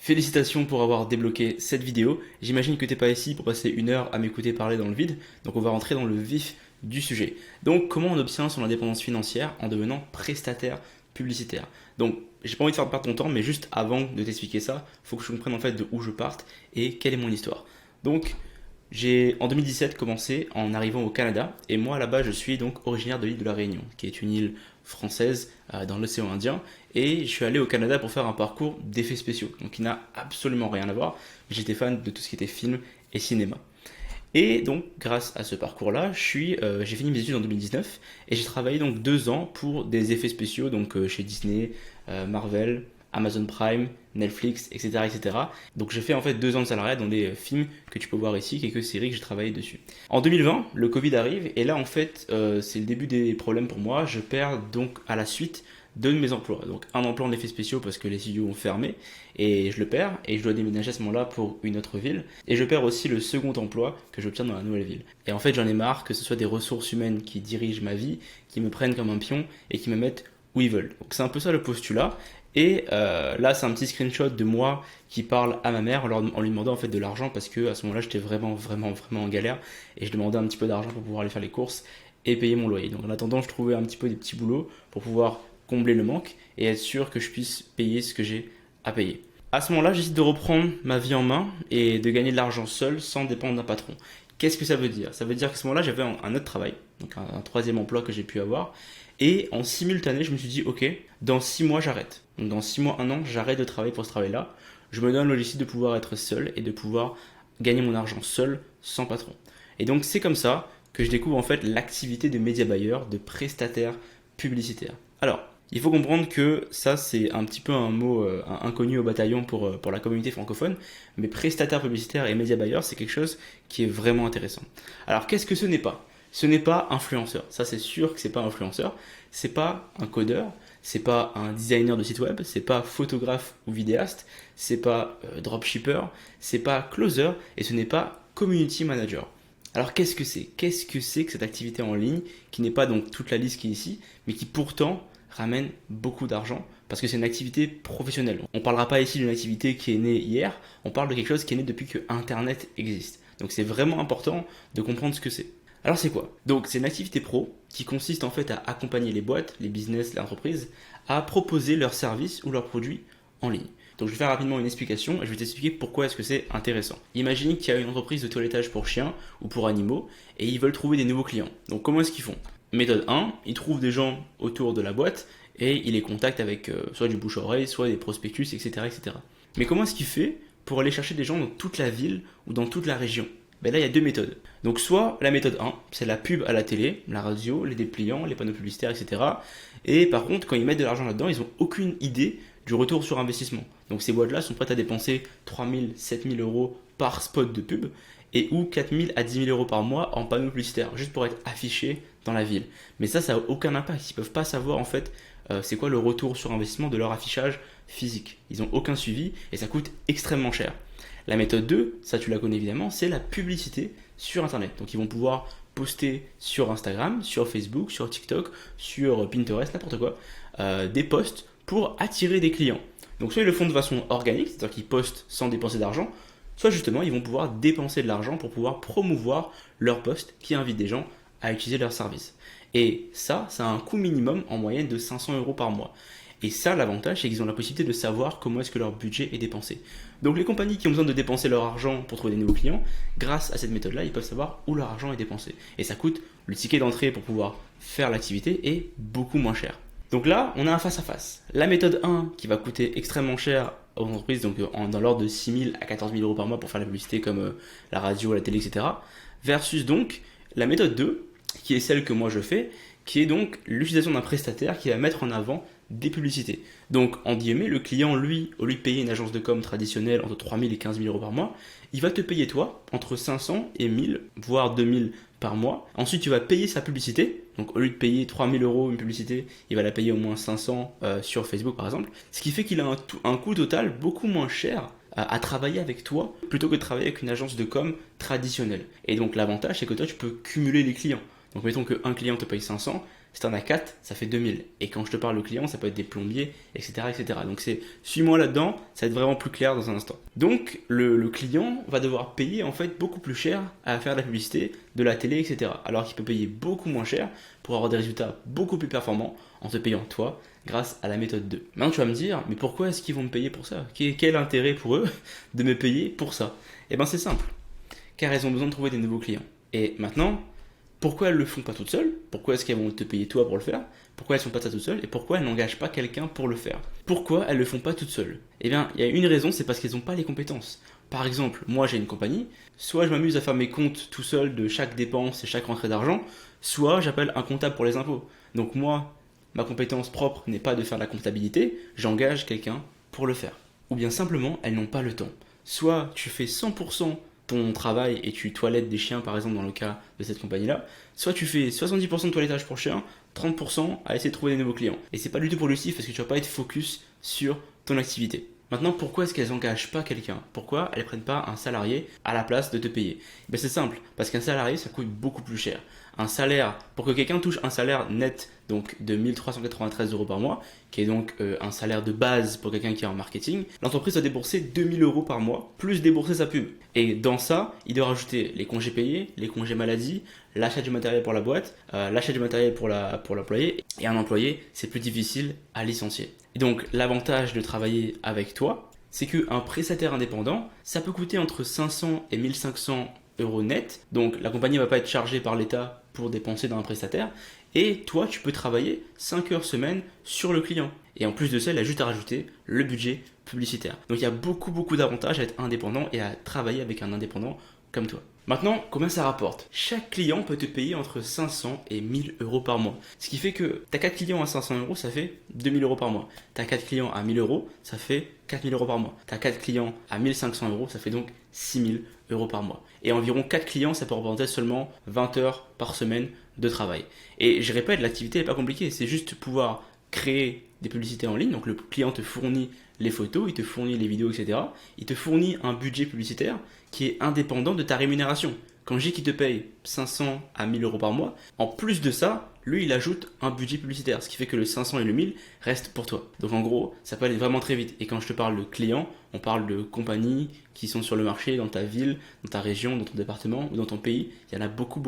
Félicitations pour avoir débloqué cette vidéo. J'imagine que t'es pas ici pour passer une heure à m'écouter parler dans le vide, donc on va rentrer dans le vif du sujet. Donc comment on obtient son indépendance financière en devenant prestataire publicitaire. Donc j'ai pas envie de faire perdre ton temps, mais juste avant de t'expliquer ça, faut que je comprenne en fait de où je parte et quelle est mon histoire. Donc j'ai en 2017 commencé en arrivant au Canada et moi là-bas je suis donc originaire de l'île de la Réunion, qui est une île française dans l'océan Indien, et je suis allé au Canada pour faire un parcours d'effets spéciaux, donc il n'a absolument rien à voir. J'étais fan de tout ce qui était film et cinéma. Et donc, grâce à ce parcours-là, j'ai fini mes études en 2019 et j'ai travaillé donc 2 ans pour des effets spéciaux, donc chez Disney, Marvel, Amazon Prime, Netflix, etc., etc. Donc j'ai fait en fait 2 ans de salariat dans des films que tu peux voir ici, quelques séries que j'ai travaillé dessus. En 2020, le Covid arrive et là en fait c'est le début des problèmes pour moi. Je perds donc à la suite deux de mes emplois. Donc un emploi en effets spéciaux parce que les studios ont fermé et je le perds et je dois déménager à ce moment-là pour une autre ville. Et je perds aussi le second emploi que j'obtiens dans la nouvelle ville. Et en fait j'en ai marre que ce soit des ressources humaines qui dirigent ma vie, qui me prennent comme un pion et qui me mettent où ils veulent. Donc c'est un peu ça le postulat. Et là, c'est un petit screenshot de moi qui parle à ma mère en lui demandant en fait de l'argent parce que à ce moment-là, j'étais vraiment en galère et je demandais un petit peu d'argent pour pouvoir aller faire les courses et payer mon loyer. Donc en attendant, je trouvais un petit peu des petits boulots pour pouvoir combler le manque et être sûr que je puisse payer ce que j'ai à payer. À ce moment-là, j'essaie de reprendre ma vie en main et de gagner de l'argent seul sans dépendre d'un patron. Qu'est-ce que ça veut dire? Ça veut dire qu'à ce moment-là, j'avais un autre travail, donc un troisième emploi que j'ai pu avoir. Et en simultané, je me suis dit, ok, dans 6 mois, j'arrête. Donc dans 6 mois, un an, j'arrête de travailler pour ce travail-là. Je me donne l'objectif de pouvoir être seul et de pouvoir gagner mon argent seul, sans patron. Et donc c'est comme ça que je découvre en fait l'activité de média buyer, de prestataire publicitaire. Alors, il faut comprendre que ça, c'est un petit peu un mot inconnu au bataillon pour la communauté francophone, mais prestataire publicitaire et média buyer, c'est quelque chose qui est vraiment intéressant. Alors, qu'est-ce que ce n'est pas? Ce n'est pas influenceur. Ça, c'est sûr que c'est pas influenceur. C'est pas un codeur. C'est pas un designer de site web. C'est pas photographe ou vidéaste. C'est pas dropshipper. C'est pas closer. Et ce n'est pas community manager. Alors, qu'est-ce que c'est? Qu'est-ce que c'est que cette activité en ligne qui n'est pas donc toute la liste qui est ici, mais qui pourtant ramène beaucoup d'argent parce que c'est une activité professionnelle. On ne parlera pas ici d'une activité qui est née hier. On parle de quelque chose qui est né depuis que Internet existe. Donc, c'est vraiment important de comprendre ce que c'est. Alors c'est quoi? Donc c'est une activité pro qui consiste en fait à accompagner les boîtes, les business, les entreprises à proposer leurs services ou leurs produits en ligne. Donc je vais faire rapidement une explication et je vais t'expliquer pourquoi est-ce que c'est intéressant. Imaginez qu'il y a une entreprise de toilettage pour chiens ou pour animaux et ils veulent trouver des nouveaux clients. Donc comment est-ce qu'ils font? Méthode 1, ils trouvent des gens autour de la boîte et ils les contactent avec soit du bouche-à-oreille, soit des prospectus, etc., etc. Mais comment est-ce qu'il fait pour aller chercher des gens dans toute la ville ou dans toute la région? Ben là, il y a deux méthodes. Donc, soit la méthode 1, c'est la pub à la télé, la radio, les dépliants, les panneaux publicitaires, etc. Et par contre, quand ils mettent de l'argent là-dedans, ils n'ont aucune idée du retour sur investissement. Donc, ces boîtes-là sont prêtes à dépenser 3 000, 7 000 euros par spot de pub et ou 4 000 à 10 000 euros par mois en panneaux publicitaires, juste pour être affichés dans la ville. Mais ça n'a aucun impact. Ils ne peuvent pas savoir en fait c'est quoi le retour sur investissement de leur affichage physique. Ils n'ont aucun suivi et ça coûte extrêmement cher. La méthode 2, ça tu la connais évidemment, c'est la publicité sur Internet. Donc ils vont pouvoir poster sur Instagram, sur Facebook, sur TikTok, sur Pinterest, n'importe quoi, des posts pour attirer des clients. Donc soit ils le font de façon organique, c'est-à-dire qu'ils postent sans dépenser d'argent, soit justement ils vont pouvoir dépenser de l'argent pour pouvoir promouvoir leurs posts qui invitent des gens à utiliser leurs services. Et ça a un coût minimum en moyenne de 500 euros par mois. Et ça, l'avantage, c'est qu'ils ont la possibilité de savoir comment est-ce que leur budget est dépensé. Donc les compagnies qui ont besoin de dépenser leur argent pour trouver des nouveaux clients, grâce à cette méthode-là, ils peuvent savoir où leur argent est dépensé. Et ça coûte, le ticket d'entrée pour pouvoir faire l'activité est beaucoup moins cher. Donc là, on a un face-à-face. La méthode 1 qui va coûter extrêmement cher aux entreprises, donc dans l'ordre de 6 000 à 14 000 euros par mois pour faire la publicité comme la radio, la télé, etc. Versus donc la méthode 2, qui est celle que moi je fais, qui est donc l'utilisation d'un prestataire qui va mettre en avant des publicités. Donc, en guillemets, le client, lui, au lieu de payer une agence de com traditionnelle entre 3 000 et 15 000 euros par mois, il va te payer toi entre 500 et 1 000, voire 2 000 par mois. Ensuite, tu vas payer sa publicité. Donc, au lieu de payer 3 000 euros une publicité, il va la payer au moins 500 sur Facebook, par exemple. Ce qui fait qu'il a un coût total beaucoup moins cher à travailler avec toi plutôt que de travailler avec une agence de com traditionnelle. Et donc, l'avantage, c'est que toi, tu peux cumuler les clients. Donc, mettons qu'un client te paye 500, Si tu en as 4, ça fait 2000. Et quand je te parle de clients, ça peut être des plombiers, etc. etc. Donc c'est suis-moi là-dedans, ça va être vraiment plus clair dans un instant. Donc le client va devoir payer en fait beaucoup plus cher à faire de la publicité, de la télé, etc. Alors qu'il peut payer beaucoup moins cher pour avoir des résultats beaucoup plus performants en te payant toi grâce à la méthode 2. Maintenant tu vas me dire, mais pourquoi est-ce qu'ils vont me payer pour ça? Quel intérêt pour eux de me payer pour ça? Eh bien c'est simple, car elles ont besoin de trouver des nouveaux clients. Et maintenant, pourquoi elles ne le font pas toutes seules? Pourquoi est-ce qu'elles vont te payer toi pour le faire? Pourquoi elles ne font pas ça toutes seules? Et pourquoi elles n'engagent pas quelqu'un pour le faire? Pourquoi elles ne le font pas toutes seules? Eh bien, il y a une raison, c'est parce qu'elles n'ont pas les compétences. Par exemple, moi j'ai une compagnie, soit je m'amuse à faire mes comptes tout seul de chaque dépense et chaque rentrée d'argent, soit j'appelle un comptable pour les impôts. Donc moi, ma compétence propre n'est pas de faire la comptabilité, j'engage quelqu'un pour le faire. Ou bien simplement, elles n'ont pas le temps. Soit tu fais 100% ton travail et tu toilettes des chiens par exemple dans le cas de cette compagnie-là, soit tu fais 70% de toilettage pour chiens, 30% à essayer de trouver des nouveaux clients. Et c'est pas du tout productif parce que tu vas pas être focus sur ton activité. Maintenant, pourquoi est-ce qu'elles n'engagent pas quelqu'un? Pourquoi elles ne prennent pas un salarié à la place de te payer? Ben c'est simple, parce qu'un salarié, ça coûte beaucoup plus cher. Un salaire, pour que quelqu'un touche un salaire net donc de 1393 euros par mois, qui est donc un salaire de base pour quelqu'un qui est en marketing, l'entreprise doit débourser 2000 euros par mois, plus débourser sa pub. Et dans ça, il doit rajouter les congés payés, les congés maladie, l'achat du matériel pour la boîte, l'achat du matériel pour l'employé. Et un employé, c'est plus difficile à licencier. Et donc l'avantage de travailler avec toi, c'est qu'un prestataire indépendant, ça peut coûter entre 500 et 1500 euros net. Donc la compagnie ne va pas être chargée par l'État pour dépenser dans un prestataire. Et toi, tu peux travailler 5 heures semaine sur le client. Et en plus de ça, il a juste à rajouter le budget publicitaire. Donc il y a beaucoup d'avantages à être indépendant et à travailler avec un indépendant comme toi. Maintenant, combien ça rapporte? Chaque client peut te payer entre 500 et 1000 euros par mois. Ce qui fait que tu as 4 clients à 500 euros, ça fait 2000 euros par mois. Tu as 4 clients à 1000 euros, ça fait 4000 euros par mois. Tu as 4 clients à 1500 euros, ça fait donc 6000 euros par mois. Et environ 4 clients, ça peut représenter seulement 20 heures par semaine de travail. Et je répète, l'activité n'est pas compliquée, c'est juste pouvoir créer des publicités en ligne. Donc le client te fournit les photos, il te fournit les vidéos, etc. Il te fournit un budget publicitaire qui est indépendant de ta rémunération. Quand je dis qu'il te paye 500 à 1000 euros par mois, en plus de ça, lui, il ajoute un budget publicitaire, ce qui fait que le 500 et le 1000 restent pour toi. Donc en gros, ça peut aller vraiment très vite. Et quand je te parle de clients, on parle de compagnies qui sont sur le marché dans ta ville, dans ta région, dans ton département ou dans ton pays. Il y en a beaucoup.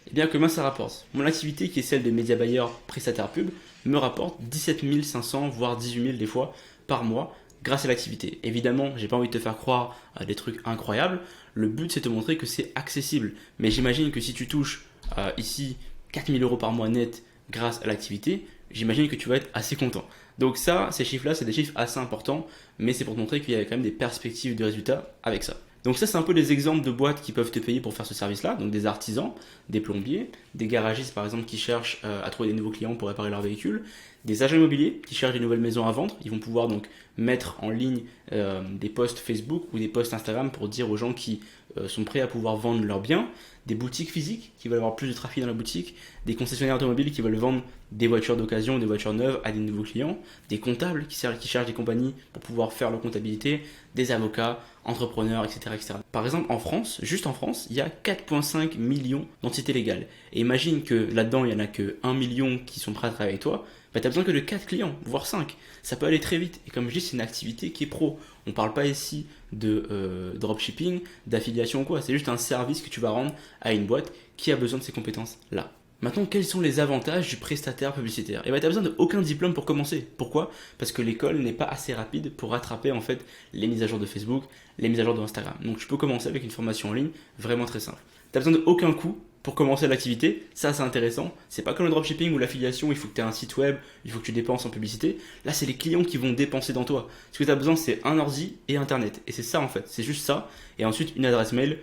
Et bien, comment ça rapporte? Mon activité, qui est celle de média buyer prestataire pub, me rapporte 17 500, voire 18 000 des fois par mois grâce à l'activité. Évidemment, j'ai pas envie de te faire croire à des trucs incroyables. Le but, c'est de te montrer que c'est accessible. Mais j'imagine que si tu touches ici 4000 euros par mois net grâce à l'activité, j'imagine que tu vas être assez content. Donc ça, ces chiffres-là, c'est des chiffres assez importants, mais c'est pour te montrer qu'il y a quand même des perspectives de résultats avec ça. Donc ça, c'est un peu des exemples de boîtes qui peuvent te payer pour faire ce service-là. Donc des artisans, des plombiers, des garagistes par exemple qui cherchent à trouver des nouveaux clients pour réparer leur véhicule, des agents immobiliers qui cherchent des nouvelles maisons à vendre. Ils vont pouvoir donc mettre en ligne des posts Facebook ou des posts Instagram pour dire aux gens qui sont prêts à pouvoir vendre leurs biens, des boutiques physiques qui veulent avoir plus de trafic dans la boutique, des concessionnaires automobiles qui veulent vendre des voitures d'occasion ou des voitures neuves à des nouveaux clients, des comptables qui cherchent des compagnies pour pouvoir faire leur comptabilité, des avocats, entrepreneurs, etc. Par exemple, en France, juste en France, il y a 4,5 millions d'entités légales. Et imagine que là-dedans, il n'y en a que 1 million qui sont prêts à travailler avec toi. Bah, tu as besoin que de 4 clients, voire 5. Ça peut aller très vite. Et comme je dis, c'est une activité qui est pro. On ne parle pas ici de dropshipping, d'affiliation ou quoi. C'est juste un service que tu vas rendre à une boîte qui a besoin de ces compétences-là. Maintenant, quels sont les avantages du prestataire publicitaire? Et bien, tu n'as besoin d'aucun diplôme pour commencer. Pourquoi? Parce que l'école n'est pas assez rapide pour rattraper en fait les mises à jour de Facebook, les mises à jour de Instagram. Donc, tu peux commencer avec une formation en ligne vraiment très simple. Tu n'as besoin d'aucun coût pour commencer l'activité. Ça, c'est intéressant. C'est pas comme le dropshipping ou l'affiliation, il faut que tu aies un site web, il faut que tu dépenses en publicité. Là, c'est les clients qui vont dépenser dans toi. Ce que tu as besoin, c'est un ordi et Internet. Et c'est ça en fait. C'est juste ça. Et ensuite, une adresse mail.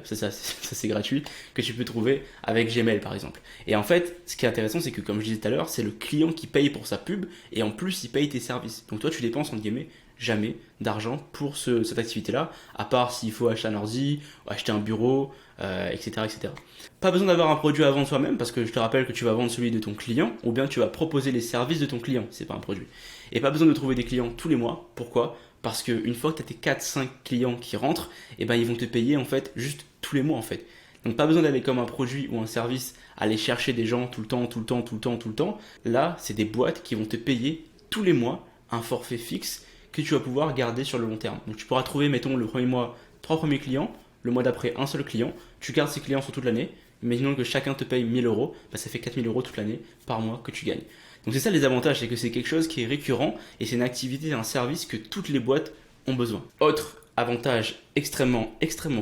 Ça c'est gratuit, que tu peux trouver avec Gmail par exemple. Et en fait, ce qui est intéressant, c'est que comme je disais tout à l'heure, c'est le client qui paye pour sa pub et en plus il paye tes services. Donc toi tu dépenses entre guillemets jamais d'argent pour cette activité-là, à part s'il faut acheter un ordi, acheter un bureau, etc. Pas besoin d'avoir un produit à vendre soi-même, parce que je te rappelle que tu vas vendre celui de ton client, ou bien tu vas proposer les services de ton client, c'est pas un produit. Et pas besoin de trouver des clients tous les mois. Pourquoi? Parce qu'une fois que tu as tes 4-5 clients qui rentrent, et ben ils vont te payer en fait juste tous les mois en fait. Donc pas besoin d'aller comme un produit ou un service, aller chercher des gens tout le temps, tout le temps, tout le temps, tout le temps. Là, c'est des boîtes qui vont te payer tous les mois un forfait fixe que tu vas pouvoir garder sur le long terme. Donc tu pourras trouver, mettons, le premier mois, 3 premiers clients, le mois d'après, un seul client. Tu gardes ces clients sur toute l'année. Imaginons que chacun te paye 1000 euros, bah ça fait 4000 euros toute l'année par mois que tu gagnes. Donc c'est ça les avantages, c'est que c'est quelque chose qui est récurrent et c'est une activité, un service que toutes les boîtes ont besoin. Autre avantage extrêmement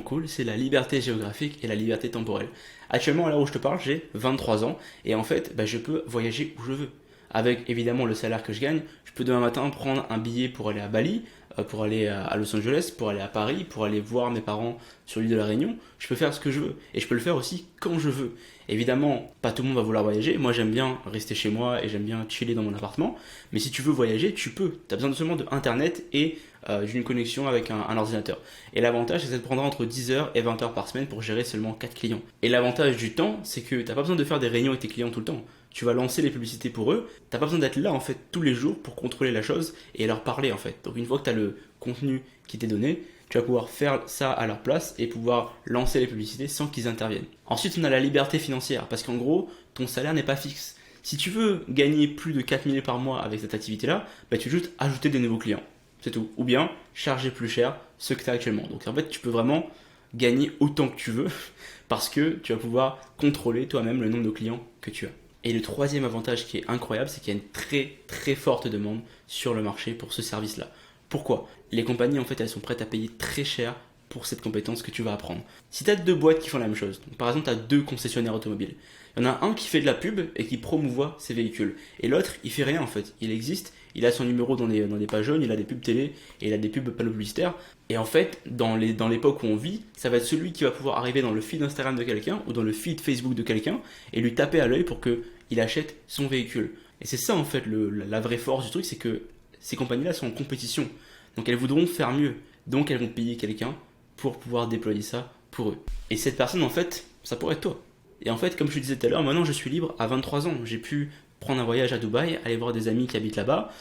cool, c'est la liberté géographique et la liberté temporelle. Actuellement, à l'heure où je te parle, j'ai 23 ans et en fait, je peux voyager où je veux. Avec évidemment le salaire que je gagne, je peux demain matin prendre un billet pour aller à Bali, pour aller à Los Angeles, pour aller à Paris, pour aller voir mes parents sur l'île de la Réunion. Je peux faire ce que je veux et je peux le faire aussi quand je veux. Évidemment, pas tout le monde va vouloir voyager. Moi, j'aime bien rester chez moi et j'aime bien chiller dans mon appartement. Mais si tu veux voyager, tu peux. Tu as besoin seulement d'internet et d'une connexion avec un ordinateur. Et l'avantage, c'est que ça te prendra entre 10 heures et 20 heures par semaine pour gérer seulement 4 clients. Et l'avantage du temps, c'est que tu n'as pas besoin de faire des réunions avec tes clients tout le temps. Tu vas lancer les publicités pour eux. T'as pas besoin d'être là en fait tous les jours pour contrôler la chose et leur parler en fait. Donc une fois que tu as le contenu qui t'est donné, tu vas pouvoir faire ça à leur place et pouvoir lancer les publicités sans qu'ils interviennent. Ensuite, on a la liberté financière parce qu'en gros, ton salaire n'est pas fixe. Si tu veux gagner plus de 4000 par mois avec cette activité-là, tu veux juste ajouter des nouveaux clients. C'est tout. Ou bien charger plus cher ce que tu as actuellement. Donc en fait, tu peux vraiment gagner autant que tu veux parce que tu vas pouvoir contrôler toi-même le nombre de clients que tu as. Et le troisième avantage qui est incroyable, c'est qu'il y a une très forte demande sur le marché pour ce service-là. Pourquoi ? Les compagnies, en fait, elles sont prêtes à payer très cher pour cette compétence que tu vas apprendre. Si tu as deux boîtes qui font la même chose, donc par exemple, tu as deux concessionnaires automobiles, il y en a un qui fait de la pub et qui promouvoit ses véhicules. Et l'autre, il fait rien en fait. Il existe, il a son numéro dans des pages jaunes, il a des pubs télé et il a des pubs panneaux publicitaires. Et en fait, dans l'époque où on vit, ça va être celui qui va pouvoir arriver dans le feed Instagram de quelqu'un ou dans le feed Facebook de quelqu'un et lui taper à l'œil pour qu'il achète son véhicule. Et c'est ça en fait la vraie force du truc, c'est que ces compagnies-là sont en compétition. Donc elles voudront faire mieux. Donc elles vont payer quelqu'un pour pouvoir déployer ça pour eux. Et cette personne en fait, ça pourrait être toi. Et en fait, comme je te disais tout à l'heure, maintenant je suis libre à 23 ans. J'ai pu prendre un voyage à Dubaï, aller voir des amis qui habitent là-bas,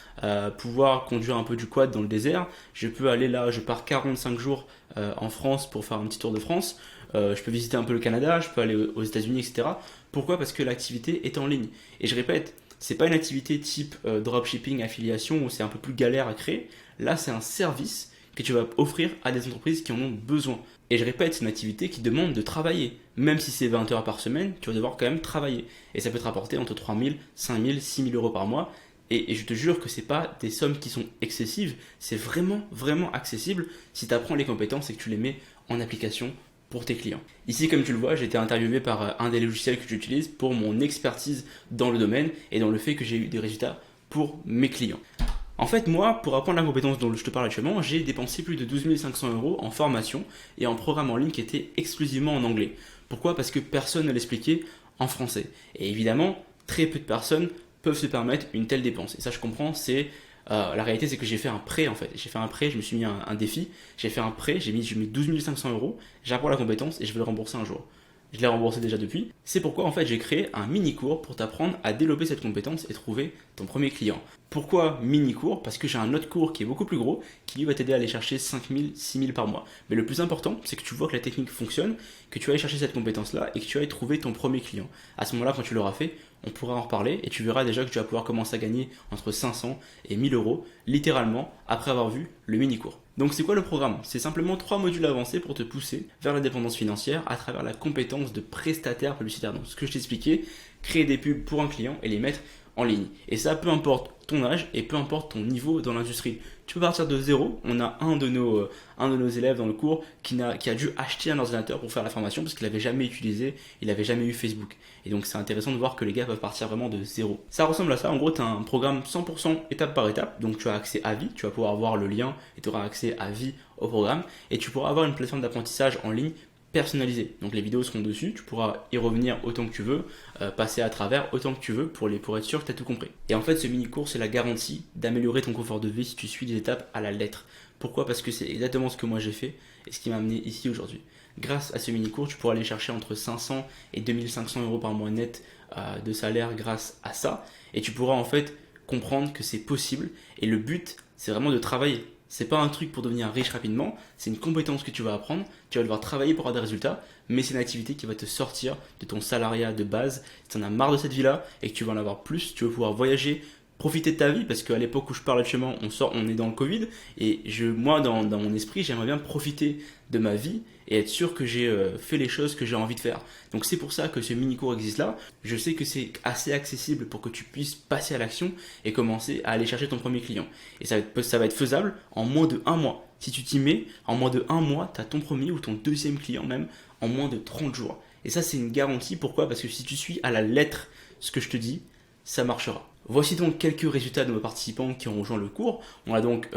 pouvoir conduire un peu du quad dans le désert. Je peux aller là, je pars 45 jours en France pour faire un petit tour de France. Je peux visiter un peu le Canada, je peux aller aux États-Unis, etc. Pourquoi ? Parce que l'activité est en ligne. Et je répète, c'est pas une activité type dropshipping, affiliation où c'est un peu plus galère à créer. Là, c'est un service que tu vas offrir à des entreprises qui en ont besoin. Et je répète, c'est une activité qui demande de travailler. Même si c'est 20 heures par semaine, tu vas devoir quand même travailler. Et ça peut te rapporter entre 3000, 5000, 6000 euros par mois. Et je te jure que ce n'est pas des sommes qui sont excessives. C'est vraiment accessible si tu apprends les compétences et que tu les mets en application pour tes clients. Ici, comme tu le vois, j'ai été interviewé par un des logiciels que j'utilise pour mon expertise dans le domaine et dans le fait que j'ai eu des résultats pour mes clients. En fait, moi, pour apprendre la compétence dont je te parle actuellement, j'ai dépensé plus de 12 500 euros en formation et en programme en ligne qui était exclusivement en anglais. Pourquoi ? Parce que personne ne l'expliquait en français. Et évidemment, très peu de personnes peuvent se permettre une telle dépense. Et ça, je comprends, la réalité, c'est que j'ai fait un prêt en fait. J'ai fait un prêt, je me suis mis un défi, j'ai fait un prêt, j'ai mis 12 500 euros, j'apprends la compétence et je vais le rembourser un jour. Je l'ai remboursé déjà depuis. C'est pourquoi en fait j'ai créé un mini cours pour t'apprendre à développer cette compétence et trouver ton premier client. Pourquoi mini cours ? Parce que j'ai un autre cours qui est beaucoup plus gros qui lui va t'aider à aller chercher 5000, 6000 par mois. Mais le plus important, c'est que tu vois que la technique fonctionne, que tu ailles chercher cette compétence-là et que tu ailles trouver ton premier client. À ce moment-là, quand tu l'auras fait, on pourra en reparler et tu verras déjà que tu vas pouvoir commencer à gagner entre 500 et 1000 euros, littéralement, après avoir vu le mini cours. Donc c'est quoi le programme ? C'est simplement 3 modules avancés pour te pousser vers la dépendance financière à travers la compétence de prestataire publicitaire. Donc ce que je t'ai expliqué, créer des pubs pour un client et les mettre en ligne. Et ça, peu importe ton âge et peu importe ton niveau dans l'industrie. Tu peux partir de zéro. On a un de nos élèves dans le cours qui a dû acheter un ordinateur pour faire la formation parce qu'il n'avait jamais utilisé, il n'avait jamais eu Facebook. Et donc c'est intéressant de voir que les gars peuvent partir vraiment de zéro. Ça ressemble à ça. En gros, tu as un programme 100% étape par étape. Donc tu as accès à vie, tu vas pouvoir voir le lien et tu auras accès à vie au programme. Et tu pourras avoir une plateforme d'apprentissage en ligne personnalisé. Donc les vidéos seront dessus, tu pourras y revenir autant que tu veux, passer à travers autant que tu veux pour être sûr que tu as tout compris. Et en fait, ce mini-cours, c'est la garantie d'améliorer ton confort de vie si tu suis les étapes à la lettre. Pourquoi ? Parce que c'est exactement ce que moi j'ai fait et ce qui m'a amené ici aujourd'hui. Grâce à ce mini-cours, tu pourras aller chercher entre 500 et 2500 euros par mois net de salaire grâce à ça. Et tu pourras en fait comprendre que c'est possible. Et le but, c'est vraiment de travailler. C'est pas un truc pour devenir riche rapidement, c'est une compétence que tu vas apprendre, tu vas devoir travailler pour avoir des résultats, mais c'est une activité qui va te sortir de ton salariat de base. Si tu en as marre de cette vie-là et que tu veux en avoir plus, tu veux pouvoir voyager, profiter de ta vie, parce qu'à l'époque où je parle actuellement, on est dans le Covid, et moi, dans mon esprit, j'aimerais bien profiter de ma vie et être sûr que j'ai fait les choses que j'ai envie de faire. Donc c'est pour ça que ce mini-cours existe là. Je sais que c'est assez accessible pour que tu puisses passer à l'action et commencer à aller chercher ton premier client. Et ça va être faisable en moins de un mois. Si tu t'y mets, en moins de un mois, tu as ton premier ou ton deuxième client même en moins de 30 jours. Et ça, c'est une garantie. Pourquoi? Parce que si tu suis à la lettre ce que je te dis, ça marchera. Voici donc quelques résultats de nos participants qui ont rejoint le cours. On a donc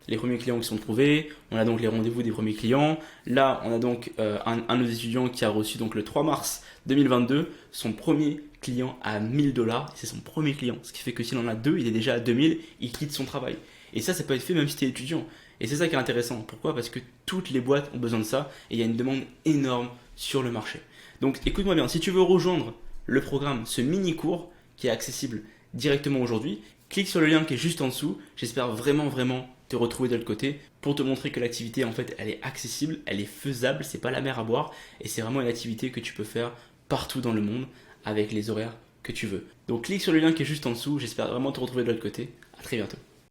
les premiers clients qui sont trouvés, on a donc les rendez-vous des premiers clients. Là, on a donc un de nos étudiants qui a reçu donc le 3 mars 2022 son premier client à 1000 $. C'est son premier client, ce qui fait que s'il en a deux, il est déjà à 2000, il quitte son travail. Et ça peut être fait même si tu es étudiant. Et c'est ça qui est intéressant. Pourquoi? Parce que toutes les boîtes ont besoin de ça et il y a une demande énorme sur le marché. Donc écoute-moi bien, si tu veux rejoindre le programme, ce mini-cours qui est accessible directement aujourd'hui, clique sur le lien qui est juste en dessous. J'espère vraiment te retrouver de l'autre côté pour te montrer que l'activité en fait elle est accessible, elle est faisable, c'est pas la mer à boire et c'est vraiment une activité que tu peux faire partout dans le monde avec les horaires que tu veux. Donc clique sur le lien qui est juste en dessous, j'espère vraiment te retrouver de l'autre côté. À très bientôt.